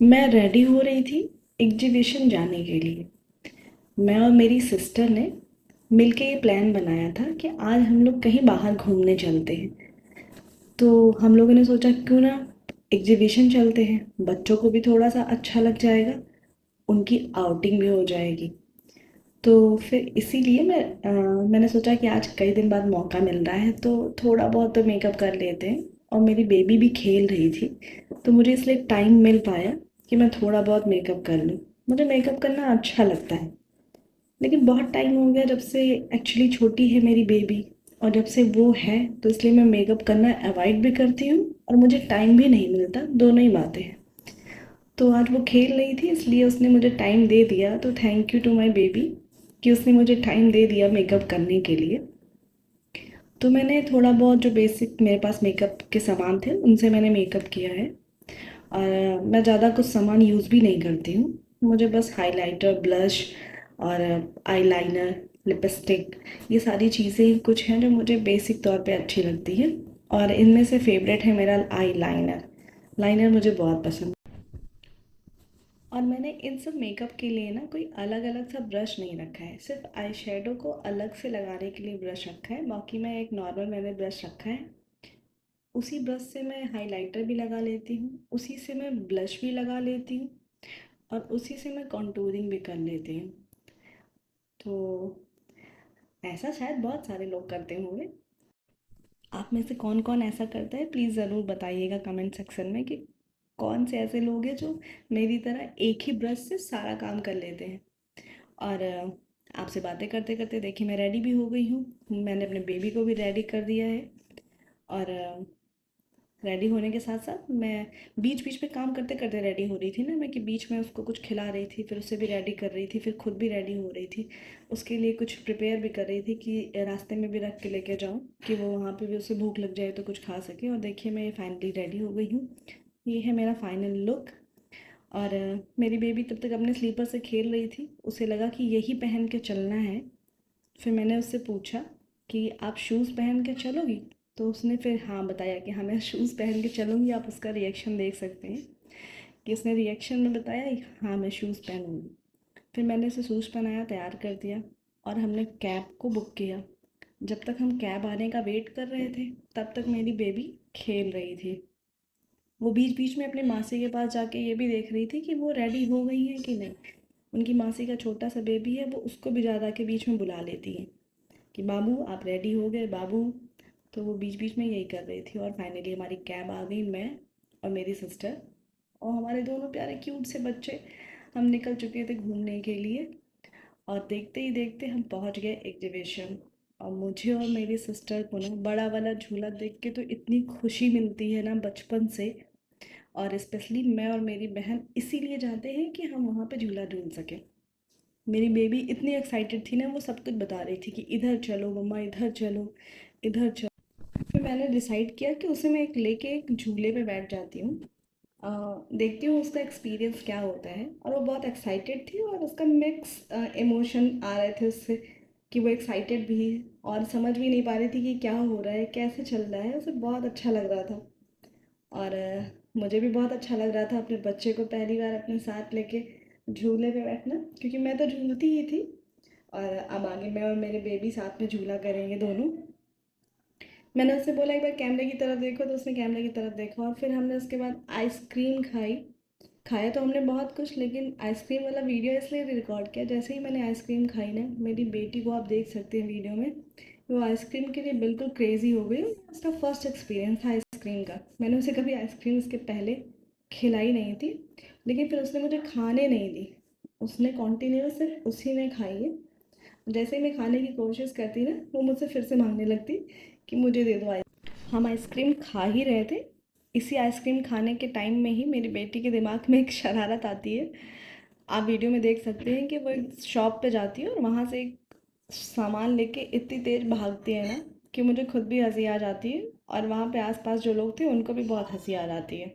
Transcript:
मैं रेडी हो रही थी एग्जीबिशन जाने के लिए। मैं और मेरी सिस्टर ने मिलके ये प्लान बनाया था कि आज हम लोग कहीं बाहर घूमने चलते हैं। तो हम लोगों ने सोचा क्यों ना एग्जीबिशन चलते हैं, बच्चों को भी थोड़ा सा अच्छा लग जाएगा, उनकी आउटिंग भी हो जाएगी। तो फिर इसीलिए मैंने सोचा कि आज कई दिन बाद मौका मिल रहा है तो थोड़ा बहुत तो मेकअप कर लेते हैं। और मेरी बेबी भी खेल रही थी, तो मुझे इसलिए टाइम मिल पाया कि मैं थोड़ा बहुत मेकअप कर लूँ। मुझे मेकअप करना अच्छा लगता है, लेकिन बहुत टाइम हो गया जब से एक्चुअली छोटी है मेरी बेबी, और जब से वो है तो इसलिए मैं मेकअप करना अवॉइड भी करती हूँ और मुझे टाइम भी नहीं मिलता, दोनों ही बातें हैं। तो आज वो खेल रही थी इसलिए उसने मुझे टाइम दे दिया, तो thank you to my baby कि उसने मुझे टाइम दे दिया मेकअप करने के लिए। तो मैंने थोड़ा बहुत जो बेसिक मेरे पास मेकअप के सामान थे उनसे मैंने मेकअप किया है। और मैं ज़्यादा कुछ सामान यूज़ भी नहीं करती हूँ। मुझे बस हाइलाइटर, ब्लश और आईलाइनर, लिपस्टिक, ये सारी चीज़ें ही कुछ हैं जो मुझे बेसिक तौर पे अच्छी लगती है। और इनमें से फेवरेट है मेरा आईलाइनर। लाइनर मुझे बहुत पसंद। और मैंने इन सब मेकअप के लिए ना कोई अलग अलग सा ब्रश नहीं रखा है, सिर्फ आई शेडो को अलग से लगाने के लिए ब्रश रखा है। बाकी मैं एक नॉर्मल मैंने ब्रश रखा है, उसी ब्रश से मैं हाइलाइटर भी लगा लेती हूँ, उसी से मैं ब्लश भी लगा लेती हूँ, और उसी से मैं कॉन्टूरिंग भी कर लेती हूँ। तो ऐसा शायद बहुत सारे लोग करते होंगे। आप में से कौन कौन ऐसा करता है प्लीज़ ज़रूर बताइएगा कमेंट सेक्शन में कि कौन से ऐसे लोग हैं जो मेरी तरह एक ही ब्रश से सारा काम कर लेते हैं। और आपसे बातें करते करते देखिए मैं रेडी भी हो गई हूँ। मैंने अपने बेबी को भी रेडी कर दिया है। और रेडी होने के साथ साथ मैं बीच बीच में काम करते करते रेडी हो रही थी ना मैं, कि बीच में उसको कुछ खिला रही थी, फिर उसे भी रेडी कर रही थी, फिर खुद भी रेडी हो रही थी। उसके लिए कुछ प्रिपेयर भी कर रही थी कि रास्ते में भी रख के लेके जाऊँ, कि वो वहाँ पे भी उसे भूख लग जाए तो कुछ खा सके। और देखिए मैं फाइनली रेडी हो गई हूँ। ये है मेरा फाइनल लुक। और मेरी बेबी तब तक अपने स्लीपर से खेल रही थी, उसे लगा कि यही पहन के चलना है। फिर मैंने उससे पूछा कि आप शूज़ पहन के चलोगी? तो उसने फिर हाँ बताया कि हाँ मैं शूज़ पहन के चलूँगी। आप उसका रिएक्शन देख सकते हैं कि उसने रिएक्शन में बताया हाँ मैं शूज़ पहनूँगी। फिर मैंने उसे शूज़ पहनाया, तैयार कर दिया, और हमने कैब को बुक किया। जब तक हम कैब आने का वेट कर रहे थे तब तक मेरी बेबी खेल रही थी। वो बीच बीच में अपनी मासी के पास जाके ये भी देख रही थी कि वो रेडी हो गई हैं कि नहीं। उनकी मासी का छोटा सा बेबी है, वो उसको भी ज़्यादा के बीच में बुला लेती है कि बाबू आप रेडी हो गए बाबू। तो वो बीच बीच में यही कर रही थी। और फाइनली हमारी कैब आ गई, मैं और मेरी सिस्टर और हमारे दोनों प्यारे क्यूट से बच्चे। हम निकल चुके थे घूमने के लिए, और देखते ही देखते हम पहुंच गए एग्जीबिशन। और मुझे और मेरी सिस्टर को ना बड़ा वाला झूला देख के तो इतनी खुशी मिलती है ना बचपन से। और स्पेशली मैं और मेरी बहन इसीलिए चाहते हैं कि हम वहाँ पे झूला झूल सकें। मेरी बेबी इतनी एक्साइटेड थी ना, वो सब कुछ बता रही थी कि इधर चलो मम्मा, इधर चलो, इधर चलो। फिर मैंने डिसाइड किया कि उसे मैं एक लेके एक झूले पे बैठ जाती हूँ। देखती हूँ उसका एक्सपीरियंस क्या होता है। और वो बहुत एक्साइटेड थी और उसका मिक्स इमोशन आ रहे थे उससे, कि वो एक्साइटेड भी और समझ भी नहीं पा रही थी कि क्या हो रहा है, कैसे चल रहा है। उसे बहुत अच्छा लग रहा था। और मुझे भी बहुत अच्छा लग रहा था अपने बच्चे को पहली बार अपने साथ लेके झूले पे बैठना, क्योंकि मैं तो झूलती ही थी। और अब आगे मैं और मेरे बेबी साथ में झूला करेंगे दोनों। मैंने उससे बोला एक बार कैमरे की तरफ देखो, तो उसने कैमरे की तरफ देखा। और फिर हमने उसके बाद आइसक्रीम खाई। खाया तो हमने बहुत कुछ, लेकिन आइसक्रीम वाला वीडियो इसलिए रिकॉर्ड किया, जैसे ही मैंने आइसक्रीम खाई ना, मेरी बेटी को आप देख सकते हैं वीडियो में, वो आइसक्रीम के लिए बिल्कुल क्रेज़ी हो गई। उसका फर्स्ट एक्सपीरियंस था आइसक्रीम का। मैंने उसे कभी आइसक्रीम इसके पहले खिलाई नहीं थी, लेकिन फिर उसने मुझे खाने नहीं दी। उसने कॉन्टिन्यू सिर्फ उसी ने खाई है। जैसे ही मैं खाने की कोशिश करती ना, वो मुझसे फिर से मांगने लगती कि मुझे दे दो आइस। हम आइसक्रीम खा ही रहे थे, इसी आइसक्रीम खाने के टाइम में ही मेरी बेटी के दिमाग में एक शरारत आती है। आप वीडियो में देख सकते हैं कि वो एक शॉप पे जाती है और वहाँ से एक सामान लेके इतनी तेज़ भागती है ना, कि मुझे खुद भी हंसी आ जाती है, और वहाँ पे आसपास जो लोग थे उनको भी बहुत हंसी आ जाती है।